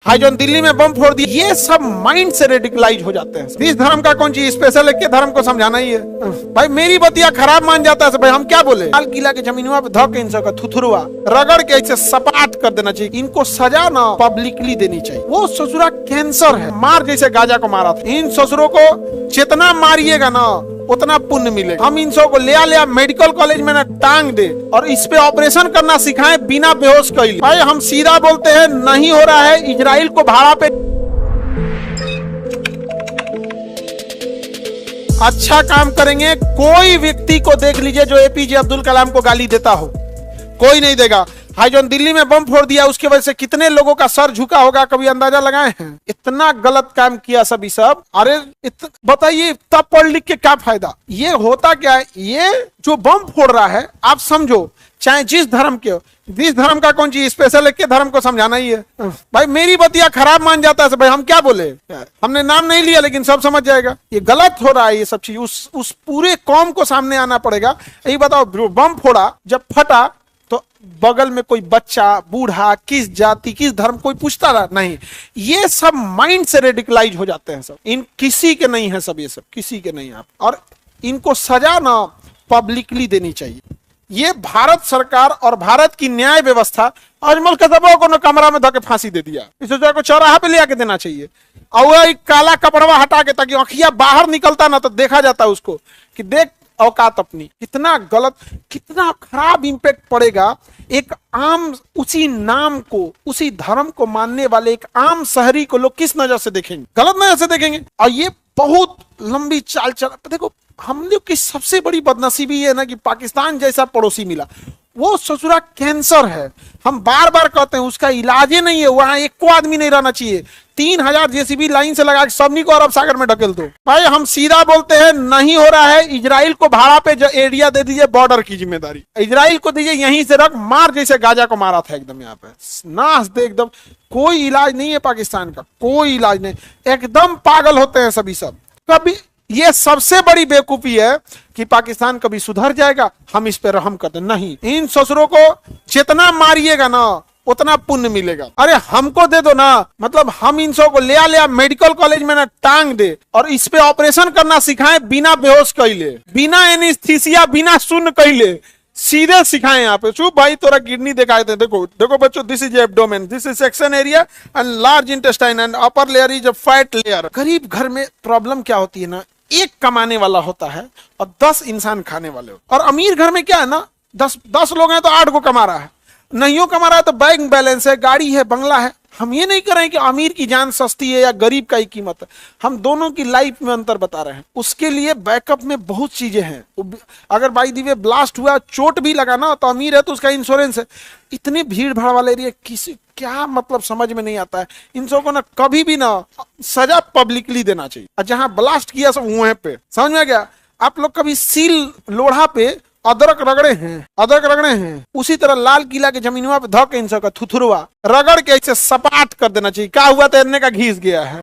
जो दिल्ली में बम फोड़ दिया, ये सब माइंड से रेडिकलाइज हो जाते हैं। इस धर्म का कौन चीज स्पेशल है, के धर्म को समझाना ही है। भाई मेरी बतिया खराब मान जाता है भाई, हम क्या बोले। लाल किला के जमीनवा पे धक इन सबका थुथुरवा रगड़ के ऐसे सपाट कर देना चाहिए। इनको सजा ना पब्लिकली देनी चाहिए। वो ससुरा कैंसर है, मार जैसे गाजा को मारा था। इन ससुरों को जितना मारिएगा ना उतना पुण्य मिलेगा। हम इन सबको ले मेडिकल कॉलेज में ना टांग दे और इस पे ऑपरेशन करना सिखाए बिना बेहोश कैले। भाई हम सीधा बोलते हैं, नहीं हो रहा है। इजराइल को भाड़ा पे अच्छा काम करेंगे। कोई व्यक्ति को देख लीजिए जो एपीजे अब्दुल कलाम को गाली देता हो, कोई नहीं देगा। जो दिल्ली में बम फोड़ दिया उसके वजह से कितने लोगों का सर झुका होगा, कभी अंदाजा लगाए हैं? इतना गलत काम किया सभी सब। अरे बताइए तब पढ़ लिख के क्या फायदा। ये होता क्या है, ये जो बम फोड़ रहा है आप समझो, चाहे जिस धर्म का कौन चीज स्पेशल है, के धर्म को समझाना ही है। भाई मेरी बतिया खराब मान जाता है भाई, हम क्या बोले। हमने नाम नहीं लिया लेकिन सब समझ जाएगा ये गलत हो रहा है। ये सब चीज उस पूरे कौम को सामने आना पड़ेगा। यही बताओ, बम फोड़ा जब फटा तो बगल में कोई बच्चा, बूढ़ा, किस जाति किस धर्म, कोई पूछता रहा नहीं। ये सब माइंड से रेडिकलाइज हो जाते हैं सब। इन किसी के नहीं है सब, ये सब किसी के नहीं। आप और इनको सजा ना पब्लिकली देनी चाहिए। ये भारत सरकार और भारत की न्याय व्यवस्था अजमल कदमों को न कमरा में धके फांसी दे दिया। इस को चौराहा पे ले आके देना चाहिए और एक काला कपड़वा हटा के, ताकि आंखिया बाहर निकलता ना तो देखा जाता उसको कि देख औकात अपनी। कितना गलत, कितना खराब इंपैक्ट पड़ेगा एक आम, उसी नाम को, उसी धर्म को मानने वाले एक आम शहरी को लोग किस नजर से देखेंगे? गलत नजर से देखेंगे। और ये बहुत लंबी चाल चल। देखो हम लोग की सबसे बड़ी बदनसीबी है ना कि पाकिस्तान जैसा पड़ोसी मिला। वो ससुरा कैंसर है। हम बार बार कहते हैं उसका इलाज ही नहीं है। वहां एक को आदमी नहीं रहना चाहिए। 3000 जेसीबी लाइन से लगा के सबनी को अरब सागर में ढकेल दो। भाई हम सीधा बोलते हैं, नहीं हो रहा है। इजराइल को भाड़ा पे एरिया दे दीजिए, बॉर्डर की जिम्मेदारी इजराइल को दीजिए। यहीं से रख, मार जैसे गाजा को मारा था एकदम यहाँ पे नाश दे एकदम। कोई इलाज नहीं है पाकिस्तान का, कोई इलाज नहीं। एकदम पागल होते हैं सभी सब। कभी ये सबसे बड़ी बेवकूफी है कि पाकिस्तान कभी सुधर जाएगा, हम इस पे रहम करते नहीं। इन ससुरों को जितना मारिएगा ना उतना पुण्य मिलेगा। अरे हमको दे दो ना, मतलब हम इन सबको ले मेडिकल कॉलेज में ना टांग दे और इस पे ऑपरेशन करना सिखाए बिना बेहोश कैले, बिना एनेस्थीसिया, बिना सुन्न कैले, सीधे सिखाएं। यहाँ पे चुप भाई तोरा किडनी दिखाए थे। देखो देखो बच्चों, this is abdomen, this is section area and large intestine and upper layer is a fat layer. गरीब घर में प्रॉब्लम क्या होती है ना, एक कमाने वाला होता है और 10 इंसान खाने वाले होते। और अमीर घर में क्या है ना, 10 लोग हैं तो 8 को कमा रहा है, नहीं कमा रहा है तो बैंक बैलेंस है, गाड़ी है, बंगला है। हम ये नहीं कर रहे हैं कि अमीर की जान सस्ती है या गरीब का ही कीमत है। हम दोनों की लाइफ में अंतर बता रहे हैं। उसके लिए बैकअप में बहुत चीजें हैं। अगर बाई दी वे ब्लास्ट हुआ, चोट भी लगा ना, तो अमीर है तो उसका इंश्योरेंस है। इतनी भीड़ भाड़ वाले एरिया किसी क्या मतलब समझ में नहीं आता है। इन सबको ना कभी भी ना सजा पब्लिकली देना चाहिए। और जहां ब्लास्ट किया सब वहां पे, समझ में गया? आप लोग कभी सील लोढ़ा पे अदरक रगड़े हैं? उसी तरह लाल किला के जमीनवा पे धक इन सबका थुथुरवा रगड़ के ऐसे सपाट कर देना चाहिए। क्या हुआ? तैरने का घिस गया है।